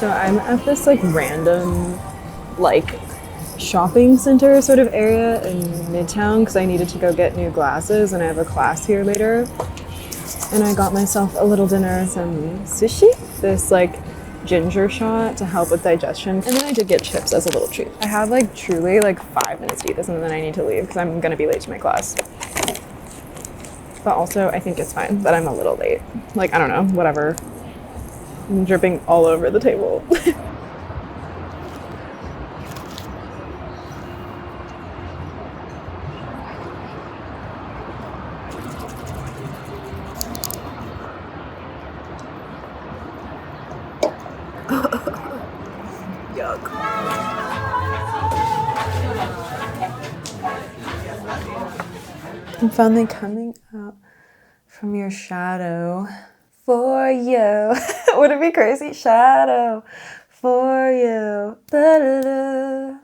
So I'm at this like random like shopping center sort of area in Midtown because I needed to go get new glasses and I have a class here later. And I got myself a little dinner, some sushi, this like ginger shot to help with digestion. And then I did get chips as a little treat. I have like truly like 5 minutes to eat this and then I need to leave because I'm gonna be late to my class. But also I think it's fine that I'm a little late. Like, I don't know, whatever. I'm dripping all over the table. Yuck. I'm finally coming out from your shadow for you. Would it be crazy? Shadow for you. Da-da-da.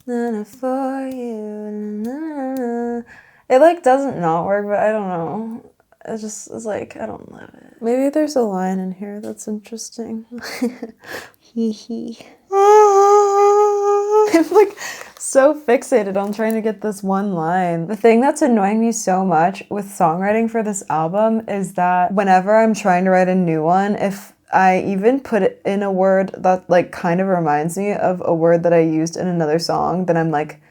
Na-na for you. Na-na-na. It like doesn't not work, but I don't know. It just is like, I don't love it. Maybe there's a line in here that's interesting. Hee hee. I'm like so fixated on trying to get this one line. The thing that's annoying me so much with songwriting for this album is that whenever I'm trying to write a new one, if I even put it in a word that like kind of reminds me of a word that I used in another song, then I'm like,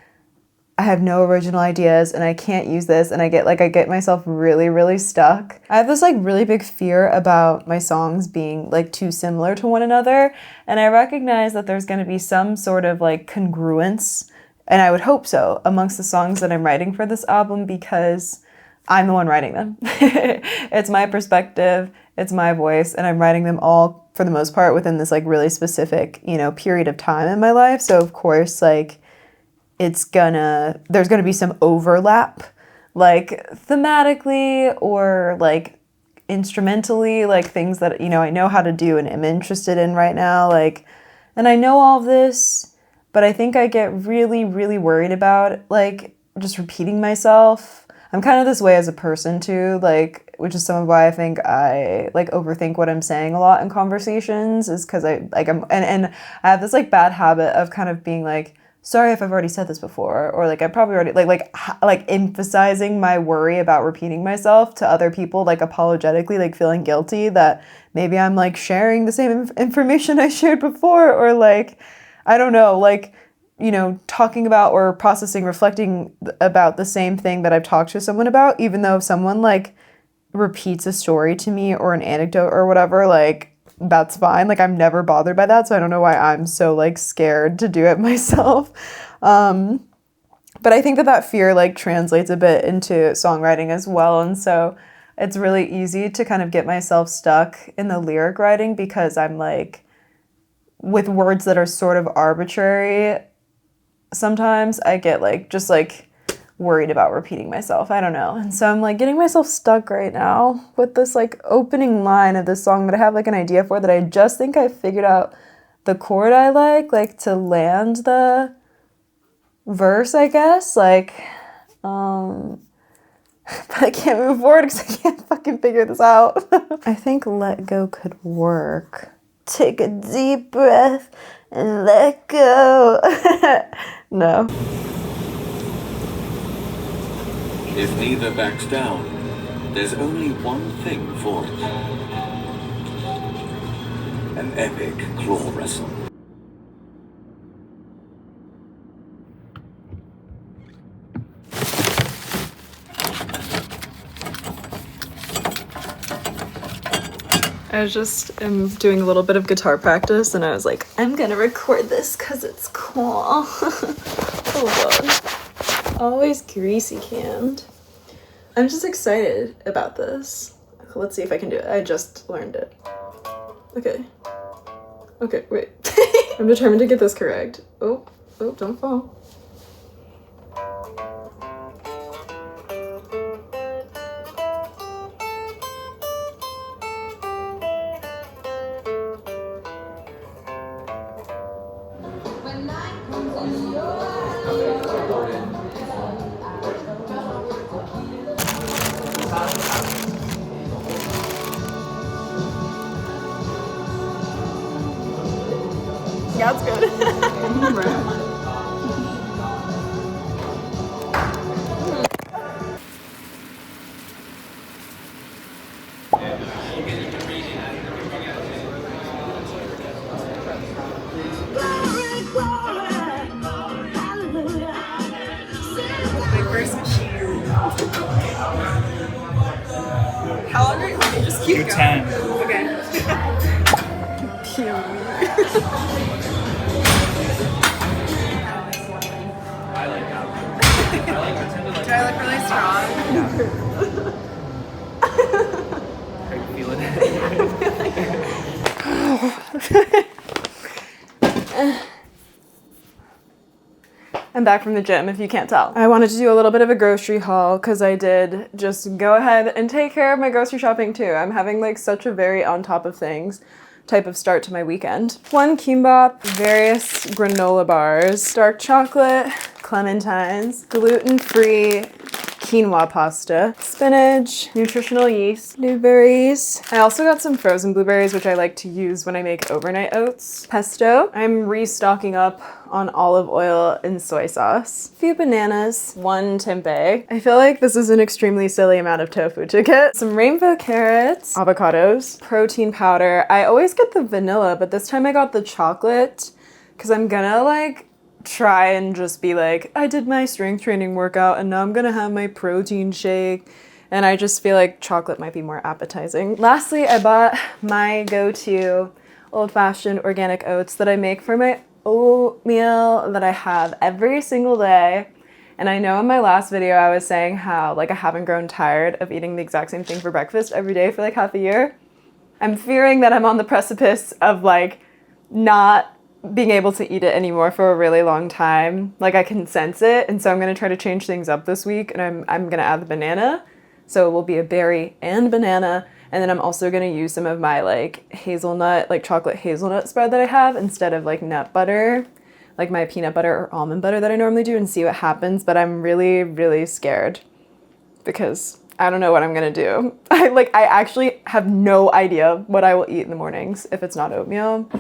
I have no original ideas and I can't use this, and I get myself really, really stuck. I have this like really big fear about my songs being like too similar to one another, and I recognize that there's going to be some sort of like congruence, and I would hope so, amongst the songs that I'm writing for this album because I'm the one writing them. It's my perspective, it's my voice, and I'm writing them all for the most part within this like really specific, you know, period of time in my life. So of course, like, there's gonna be some overlap, like thematically or like instrumentally, like things that, you know, I know how to do and am interested in right now, like, and I know all of this, but I think I get really, really worried about like just repeating myself. I'm kind of this way as a person too, like, which is some of why I think I like overthink what I'm saying a lot in conversations, is because I'm I have this like bad habit of kind of being like, sorry if I've already said this before, or like I probably already like emphasizing my worry about repeating myself to other people, like apologetically, like feeling guilty that maybe I'm like sharing the same information I shared before, or like, I don't know, like, you know, talking about or processing, reflecting about the same thing that I've talked to someone about, even though if someone like repeats a story to me or an anecdote or whatever, like, that's fine. Like, I'm never bothered by that. So I don't know why I'm so like scared to do it myself. But I think that fear like translates a bit into songwriting as well. And so it's really easy to kind of get myself stuck in the lyric writing because I'm like, with words that are sort of arbitrary, sometimes I get like, just like worried about repeating myself. I don't know. And so I'm like getting myself stuck right now with this like opening line of this song that I have like an idea for, that I just think I figured out the chord I like to land the verse, I guess. Like, but I can't move forward because I can't fucking figure this out. I think let go could work. Take a deep breath and let go. No. If neither backs down, there's only one thing for it. An epic claw wrestle. I just am doing a little bit of guitar practice and I was like, I'm gonna record this because it's cool. Oh god. Always greasy canned. I'm just excited about this. Let's see if I can do it. I just learned it. Okay. Okay, wait. I'm determined to get this correct. Oh, don't fall. Yeah, it's good. My first machine. How long are you? Just keep Do going. 10. Okay. I like that. Do I look really strong? Are you feeling it? I'm back from the gym, if you can't tell. I wanted to do a little bit of a grocery haul because I did just go ahead and take care of my grocery shopping too. I'm having like such a very on top of things type of start to my weekend. 1 kimbap, various granola bars, dark chocolate, clementines, gluten-free quinoa pasta, spinach, nutritional yeast, blueberries. I also got some frozen blueberries, which I like to use when I make overnight oats. Pesto. I'm restocking up on olive oil and soy sauce. A few bananas, 1 tempeh. I feel like this is an extremely silly amount of tofu to get. Some rainbow carrots, avocados, protein powder. I always get the vanilla, but this time I got the chocolate because I'm gonna like try and just be like, I did my strength training workout and now I'm gonna have my protein shake. And I just feel like chocolate might be more appetizing. Lastly, I bought my go-to old-fashioned organic oats that I make for my oatmeal that I have every single day. And I know in my last video I was saying how like I haven't grown tired of eating the exact same thing for breakfast every day for like half a year. I'm fearing that I'm on the precipice of like not being able to eat it anymore for a really long time. Like I can sense it, and so I'm gonna try to change things up this week, and I'm gonna add the banana. So it will be a berry and banana, and then I'm also gonna use some of my like hazelnut, like chocolate hazelnut spread that I have instead of like nut butter, like my peanut butter or almond butter that I normally do, and see what happens. But I'm really, really scared because I don't know what I'm gonna do. I actually have no idea what I will eat in the mornings if it's not oatmeal.